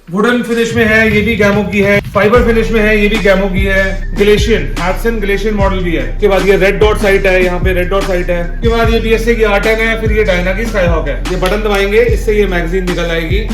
Wooden finish में है, ये भी गैमो की है। फाइबर फिनिश में है, ये भी गैमो की है। ग्लेशियन हैट्सन ग्लेशियन मॉडल भी है। उसके बाद ये रेड डॉट साइट है, यहाँ पे रेड डॉट साइट है। उसके बाद ये BSA की R10 है। फिर ये डायना की स्काईहॉक है। ये बटन दबाएंगे, इससे ये मैगजीन निकल आएगी।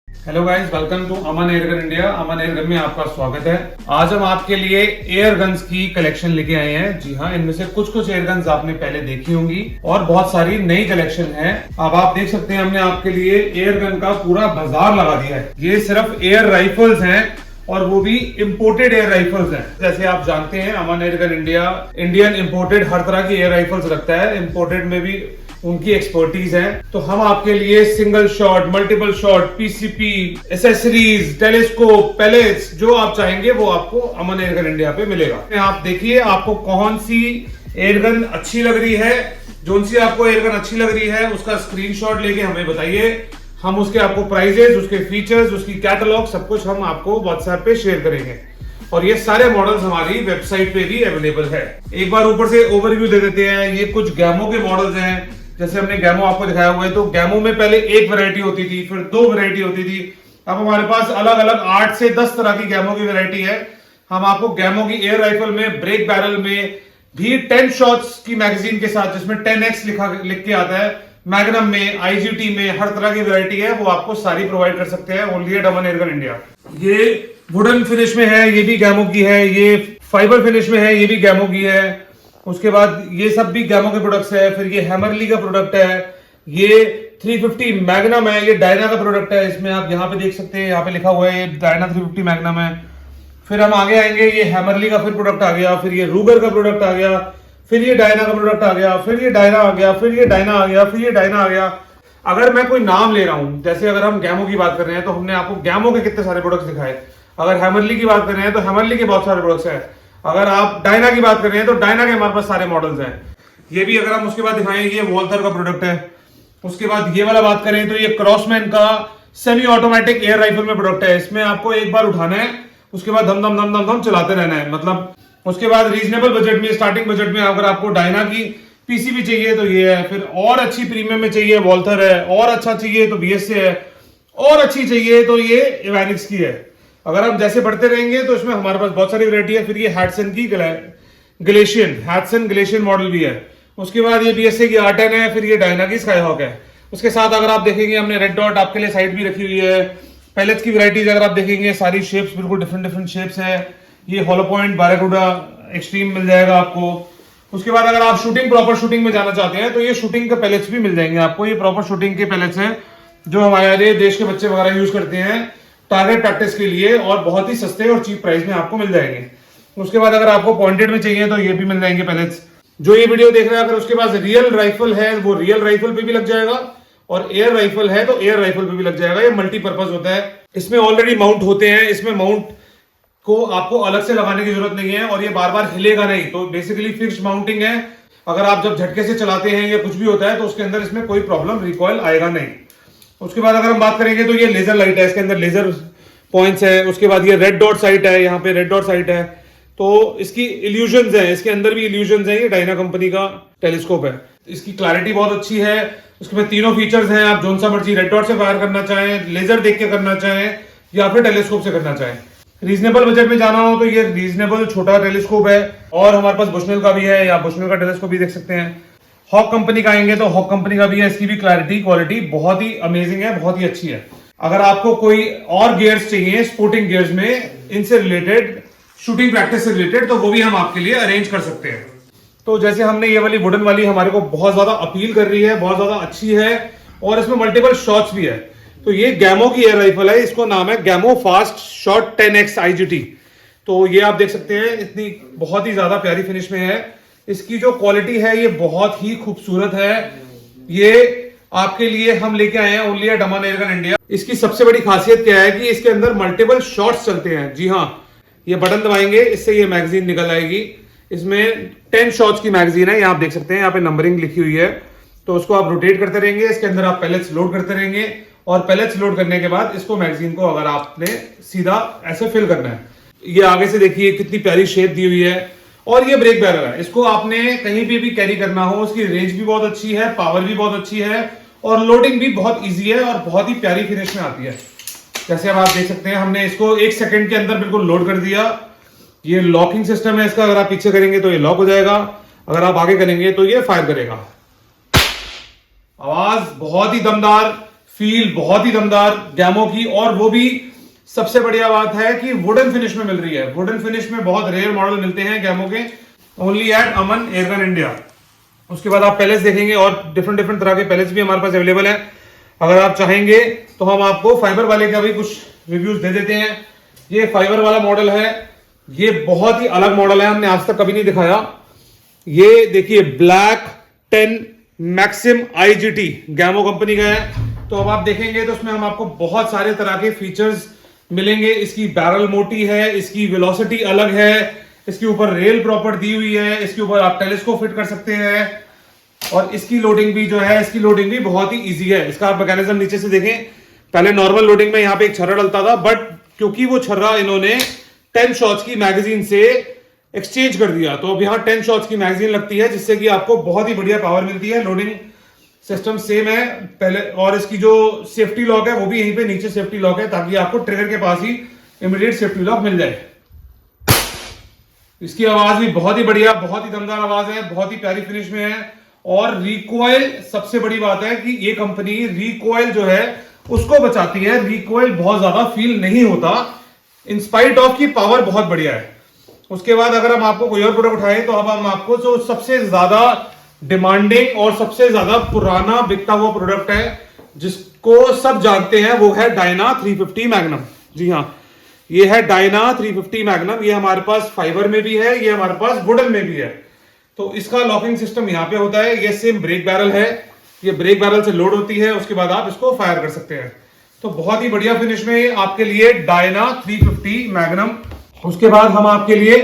Hello guys, welcome to Aman airgun India. Aman airgun में आपका स्वागत है। आज हम आपके लिए एयर गन्स की कलेक्शन लेके आए हैं। जी हाँ, इनमें से कुछ एयर गन्स आपने पहले देखी होंगी और बहुत सारी नई कलेक्शन है। अब आप देख सकते हैं, हमने आपके लिए एयर गन का पूरा बाजार लगा दिया है। ये सिर्फ एयर राइफल्स हैं और वो भी इंपोर्टेड एयर राइफल्स हैं। जैसे आप जानते हैं, अमन एयरगन इंडिया इंडियन इंपोर्टेड हर तरह की एयर राइफल्स रखता है। इंपोर्टेड में भी उनकी एक्सपर्टीज है। तो हम आपके लिए single shot, multiple shot, PCP, accessories, telescope, pellets, जो आप चाहेंगे वो आपको अमन एयरगन इंडिया पे मिलेगा। आप देखिए आपको कौन सी एयरगन अच्छी लग रही है। जो सी आपको एयरगन अच्छी लग रही है उसका स्क्रीनशॉट लेके हमें बताइए। हम उसके आपको प्राइजेस, उसके फीचर्स, उसकी कैटलॉग सब कुछ हम आपको व्हाट्सएप पे शेयर करेंगे। और ये सारे मॉडल्स हमारी वेबसाइट पे भी अवेलेबल है। एक बार ऊपर से ओवरव्यू दे देते हैं। ये कुछ गैमो के मॉडल्स हैं। जैसे हमने गैमो आपको दिखाया हुआ है, तो गैमो में पहले एक वैरायटी होती थी, फिर 2 वैरायटी होती थी। अब हमारे पास अलग अलग 8 से 10 तरह की गैमो की वैरायटी है। हम आपको गैमो की एयर राइफल में, ब्रेक बैरल में भी 10 शॉट्स की मैगजीन के साथ, जिसमें 10x लिख के आता है, मैग्नम में, IGT में, हर तरह की वैरायटी है, वो आपको सारी प्रोवाइड कर सकते हैं only at Aman airgun India. ये वुडन फिनिश में है, ये भी गैमो की है। ये फाइबर फिनिश में है, ये भी गैमो की है। उसके बाद ये सब भी गैमो के प्रोडक्ट्स है। फिर ये हैमरली का प्रोडक्ट है। ये 350 मैग्नम है, ये डायना का प्रोडक्ट है। इसमें आप यहाँ पे देख सकते हैं, यहाँ पे लिखा हुआ है ये डायना 350 मैग्नम है। फिर हम आगे आएंगे, ये हैमरली का फिर प्रोडक्ट आ गया। फिर ये रूगर का प्रोडक्ट आ गया। फिर ये डायना का प्रोडक्ट आ गया। फिर ये डायना आ गया। फिर ये डायना आ गया। फिर ये डायना आ गया। अगर मैं कोई नाम ले रहा हूं, जैसे अगर हम गैमो की बात कर रहे हैं तो हमने आपको गैमो के कितने सारे प्रोडक्ट्स दिखाए। अगर हैमरली की बात कर रहे हैं तो हैमरली के बहुत सारे प्रोडक्ट्स हैं। अगर आप डायना की बात कर रहे हैं तो डायना के हमारे पास सारे मॉडल्स हैं। ये भी अगर हम उसके बाद दिखाएं, ये वॉल्थर का प्रोडक्ट है। उसके बाद ये वाला बात करें तो ये क्रॉसमैन का सेमी ऑटोमेटिक एयर राइफल में प्रोडक्ट है। इसमें आपको एक बार उठाना है, उसके बाद धम धम धम धम धम चलाते रहना है। मतलब उसके बाद रीजनेबल बजट में, स्टार्टिंग बजट में अगर आपको डायना की PCB चाहिए तो ये है। फिर और अच्छी प्रीमियम में चाहिए वॉल्थर है। और अच्छा चाहिए तो BSA है। और अच्छी चाहिए तो ये एवेनिक्स की है। अगर हम जैसे बढ़ते रहेंगे तो इसमें हमारे पास बहुत सारी वैरायटी है। फिर ये हैट्सन की ग्लेशियन, हैट्सन ग्लेशियन मॉडल भी है। उसके बाद ये BSA की R10 है। फिर ये डायना की स्काईहॉक है। उसके साथ अगर आप देखेंगे, हमने रेड डॉट आपके लिए साइड भी रखी हुई है। पैलेट्स की वैरायटीज अगर आप देखेंगे, सारी शेप्स बिल्कुल डिफरेंट शेप्स है। ये हॉलो पॉइंट बाराकूडा एक्सट्रीम मिल जाएगा आपको। उसके बाद अगर आप प्रॉपर शूटिंग में जाना चाहते हैं तो ये शूटिंग के पैलेट्स भी मिल जाएंगे आपको। ये प्रॉपर शूटिंग के पैलेट्स हैं जो हमारे देश के बच्चे वगैरह यूज करते हैं टारगेट प्रैक्टिस के लिए, और बहुत ही सस्ते और चीप प्राइस में आपको मिल जाएंगे। उसके बाद अगर आपको पॉइंटेड में चाहिए तो ये भी मिल जाएंगे पैलेट्स। जो ये वीडियो देख रहे हैं, अगर उसके पास रियल राइफल है वो रियल राइफल पे भी लग जाएगा, और एयर राइफल है तो एयर राइफल पे भी लग जाएगा। ये मल्टीपर्पज होता है। इसमें ऑलरेडी माउंट होते हैं। इसमें माउंट को आपको अलग से लगाने की जरूरत नहीं है, और ये बार बार हिलेगा नहीं। तो बेसिकली फिक्स्ड माउंटिंग है। अगर आप जब झटके से चलाते हैं या कुछ भी होता है तो उसके अंदर इसमें कोई प्रॉब्लम, रिकॉइल आएगा नहीं। उसके बाद अगर हम बात करेंगे तो ये लेजर लाइट है, इसके अंदर लेजर पॉइंट्स है। उसके बाद ये रेड डॉट साइट है, यहाँ पे रेड डॉट साइट है। तो इसकी इल्यूजन्स है, इसके अंदर भी इल्यूजन्स है। ये डायना कंपनी का टेलीस्कोप है। इसकी क्लैरिटी बहुत अच्छी है। उसके में तीनों फीचर्स हैं। आप जोन सा मर्जी रेड डॉट से फायर करना चाहें, लेजर देख के करना चाहें, या फिर टेलीस्कोप से करना चाहें। रीजनेबल बजट में जाना हो तो ये रीजनेबल छोटा टेलीस्कोप है। और हमारे पास बुशनेल का भी है, या बुशनेल का टेलीस्कोप भी देख सकते हैं। हॉक कंपनी का आएंगे तो हॉक कंपनी का भी है। इसकी भी क्लैरिटी, क्वालिटी बहुत ही अमेजिंग है, बहुत ही अच्छी है। अगर आपको कोई और गियर्स चाहिए स्पोर्टिंग गियर्स में, इनसे रिलेटेड, शूटिंग प्रैक्टिस से रिलेटेड, तो वो भी हम आपके लिए अरेंज कर सकते हैं। तो जैसे हमने ये वाली वुडन वाली हमारे को बहुत ज्यादा अपील कर रही है, बहुत ज्यादा अच्छी है, और इसमें मल्टीपल शॉट्स भी है। तो ये गैमो की एयर राइफल है। इसको नाम है गैमो फास्ट शॉट 10x IGT। तो ये आप देख सकते हैं, इतनी बहुत ही ज्यादा प्यारी फिनिश में है। इसकी जो क्वालिटी है ये बहुत ही खूबसूरत है। ये आपके लिए हम लेके आए हैं only at Aman airgun India. इसकी सबसे बड़ी खासियत क्या है कि इसके अंदर मल्टीपल शॉट्स चलते हैं। जी हाँ, ये बटन दबाएंगे, इससे ये मैगजीन निकल आएगी। इसमें 10 शॉट्स की मैगजीन है। यहाँ आप देख सकते हैं, यहाँ पे नंबरिंग लिखी हुई है। तो उसको आप रोटेट करते रहेंगे। इसके अंदर आप पैलेट्स लोड करते रहेंगे, और पैलेट्स लोड करने के बाद इसको मैगजीन को अगर आपने सीधा ऐसे फिल करना है, ये आगे से देखिए कितनी प्यारी शेप दी हुई है। और ये ब्रेक बैरल है। इसको आपने कहीं पे भी कैरी करना हो, उसकी रेंज भी बहुत अच्छी है, पावर भी बहुत अच्छी है, और लोडिंग भी बहुत इजी है और बहुत ही प्यारी फिनिश में आती है। जैसे अब आप देख सकते हैं, हमने इसको 1 सेकंड के अंदर बिल्कुल लोड कर दिया। ये लॉकिंग सिस्टम है इसका, अगर आप पीछे करेंगे तो ये लॉक हो जाएगा, अगर आप आगे करेंगे तो ये फायर करेगा। आवाज बहुत ही दमदार, फील बहुत ही दमदार गैमो की, और वो भी सबसे बढ़िया बात है कि वुडन फिनिश में मिल रही है। वुडन फिनिश में बहुत रेयर मॉडल मिलते हैं गैमो के, only at Aman airgun India. उसके बाद आप पैलेट्स देखेंगे और डिफरेंट तरह के पैलेट्स भी हमारे पास अवेलेबल है। अगर आप चाहेंगे तो हम आपको फाइबर वाले का भी कुछ रिव्यूज दे देते हैं। ये फाइबर वाला मॉडल है, ये बहुत ही अलग मॉडल है, हमने आज तक कभी नहीं दिखाया। ये देखिए ब्लैक 10 मैक्सिम IGT गैमो कंपनी का है। तो अब आप देखेंगे तो उसमें हम आपको बहुत सारे तरह के फीचर्स मिलेंगे। इसकी बैरल मोटी है, इसकी वेलोसिटी अलग है, इसके ऊपर रेल प्रॉपर दी हुई है, इसके ऊपर आप टेलीस्कोप फिट कर सकते हैं, और इसकी लोडिंग भी जो है, इसकी लोडिंग भी बहुत ही इजी है। इसका आप मैकेनिज्म नीचे से देखें, पहले नॉर्मल लोडिंग में यहाँ पे एक छर्रा डलता था, बट क्योंकि वो छर्रा इन्होंने 10 शॉट्स की मैगजीन से एक्सचेंज कर दिया, तो अब यहाँ 10 शॉट्स की मैगजीन लगती है, जिससे कि आपको बहुत ही बढ़िया पावर मिलती है। लोडिंग सिस्टम सेम है पहले, और इसकी जो सेफ्टी लॉक है वो भी यहीं पे नीचे सेफ्टी लॉक है, ताकि आपको ट्रिगर के पास ही इमीडिएट सेफ्टी लॉक मिल जाए। इसकी आवाज भी बहुत ही बढ़िया, बहुत ही दमदार आवाज है, बहुत ही प्यारी फिनिश में है। और रिकॉइल, सबसे बड़ी बात है कि ये कंपनी रिकॉइल जो है उसको बचाती है। रिकॉइल बहुत ज्यादा फील नहीं होता, इंस्पाइट ऑफ की पावर बहुत बढ़िया है। उसके बाद अगर हम आपको कोई और प्रोडक्ट उठाए, तो अब हम आपको जो सबसे ज्यादा डिमांडिंग और सबसे ज्यादा पुराना बिकता हुआ प्रोडक्ट है, जिसको सब जानते हैं, वो है डायना 350 मैग्नम। जी हाँ, ये है डायना 350 मैग्नम। ये हमारे पास फाइबर में भी है, ये हमारे पास वुडन में भी है। तो इसका लॉकिंग सिस्टम यहाँ पे होता है। ये सेम ब्रेक बैरल है, ये ब्रेक बैरल से लोड होती है, उसके बाद आप इसको फायर कर सकते हैं। तो बहुत ही बढ़िया फिनिश में आपके लिए डायना 350 मैग्नम। उसके बाद हम आपके लिए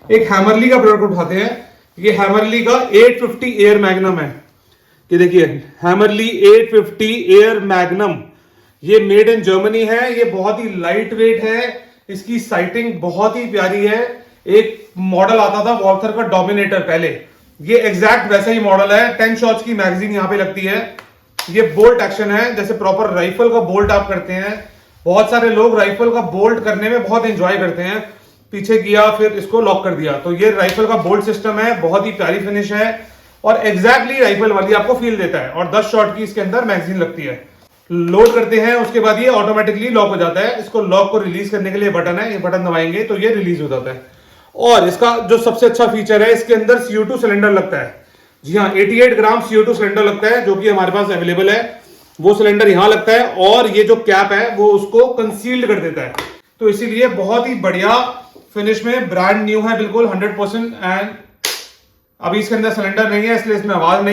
एक हैमरली का प्रोडक्ट उठाते हैं। ये हैमरली का 850 एयर मैग्नम है। ये देखिए हैमरली 850 एयर मैग्नम, ये मेड इन जर्मनी है। ये बहुत ही लाइट वेट है, इसकी साइटिंग बहुत ही प्यारी है। एक मॉडल आता था वॉल्थर का डोमिनेटर पहले, ये एग्जैक्ट वैसा ही मॉडल है। 10 शॉट्स की मैगजीन यहाँ पे लगती है। ये बोल्ट एक्शन है, जैसे प्रॉपर राइफल का बोल्ट आप करते हैं। बहुत सारे लोग राइफल का बोल्ट करने में बहुत एंजॉय करते हैं। पीछे किया फिर इसको लॉक कर दिया, तो ये राइफल का बोल्ट सिस्टम है। बहुत ही प्यारी फिनिश है और एग्जैक्टली राइफल वाली आपको फील देता है। और 10 शॉट की इसके अंदर मैगजीन लगती है। लोड करते हैं, उसके बाद ये ऑटोमेटिकली लॉक हो जाता है। इसको लॉक को रिलीज करने के लिए बटन है, ये बटन दबाएंगे तो ये रिलीज हो जाता है। और इसका जो सबसे अच्छा फीचर है, इसके अंदर CO2 सिलेंडर लगता है। जी हाँ, 88 ग्राम CO2 सिलेंडर लगता है, जो कि हमारे पास अवेलेबल है। वो सिलेंडर यहां लगता है, और ये जो कैप है वो उसको कंसील्ड कर देता है। तो इसीलिए बहुत ही बढ़िया फिनिश में, ब्रांड न्यू है बिल्कुल 100%। एंड अभी इसके अंदर सिलेंडर नहीं है, इसलिए इसमें आवाज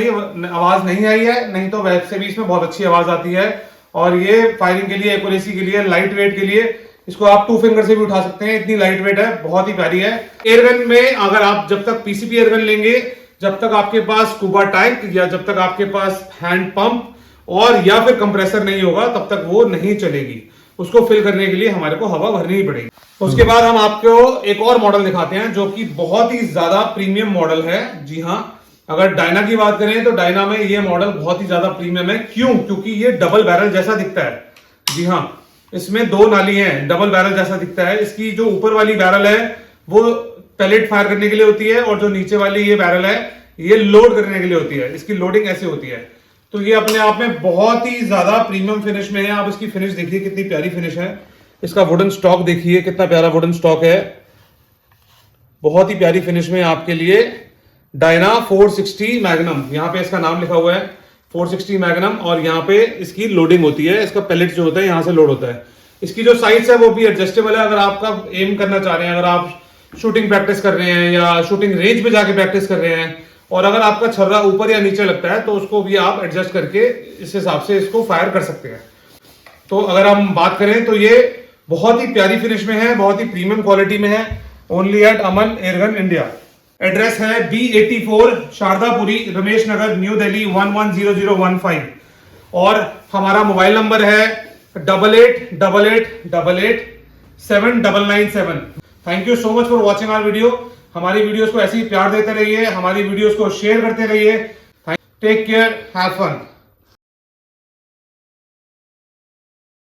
नहीं आई है, नहीं तो वैसे भी इसमें बहुत अच्छी आवाज आती है। और ये फायरिंग के लिए, एक्यूरेसी के लिए, लाइट वेट के लिए, इसको आप 2 फिंगर से भी उठा सकते हैं, इतनी लाइट वेट है, बहुत ही प्यारी है। एयरगन में अगर आप जब तक PCP एयरगन लेंगे, जब तक आपके पास स्कूबा टैंक या जब तक आपके पास हैंड पंप और या फिर कंप्रेसर नहीं होगा, तब तक वो नहीं चलेगी। उसको फिल करने के लिए हमारे को हवा भरनी ही पड़ेगी। उसके बाद हम आपको एक और मॉडल दिखाते हैं, जो कि बहुत ही ज्यादा प्रीमियम मॉडल है। जी हाँ, अगर डायना की बात करें तो डायना में ये मॉडल बहुत ही ज्यादा प्रीमियम है। क्यों? क्योंकि ये डबल बैरल जैसा दिखता है। जी हाँ, इसमें 2 नाली हैं, डबल बैरल जैसा दिखता है। इसकी जो ऊपर वाली बैरल है वो पैलेट फायर करने के लिए होती है, और जो नीचे वाली ये बैरल है ये लोड करने के लिए होती है। इसकी लोडिंग ऐसे होती है। तो ये अपने आप में बहुत ही ज्यादा प्रीमियम फिनिश में है। आप इसकी फिनिश देखिए कितनी प्यारी फिनिश है। इसका वुडन स्टॉक देखिए कितना प्यारा वुडन स्टॉक है, बहुत ही प्यारी फिनिश में आपके लिए डायना 460 मैग्नम, यहाँ पे इसका नाम लिखा हुआ है 460 मैग्नम। और यहाँ पे इसकी लोडिंग होती है, इसका पैलेट जो होता है यहाँ से लोड होता है। इसकी जो साइज है वो भी एडजस्टेबल है। अगर आपका एम करना चाह रहे हैं, अगर आप शूटिंग प्रैक्टिस कर रहे हैं या शूटिंग रेंज पे जाके प्रैक्टिस कर रहे हैं, और अगर आपका छर्रा ऊपर या नीचे लगता है, तो उसको भी आप एडजस्ट करके इस हिसाब से इसको फायर कर सकते हैं। तो अगर हम बात करें तो ये बहुत ही प्यारी फिनिश में है, बहुत ही प्रीमियम क्वालिटी में है। Only at Aman airgun India. Address है B84 शारदापुरी, रमेश नगर, न्यू दिल्ली 110015। और हमारा मोबाइल नंबर है 8888887997। Thank you so much for watching our video. हमारी वीडियोस को ऐसे ही प्यार देते रहिए, हमारी वीडियोस को शेयर करते रहिए। Take care, have fun.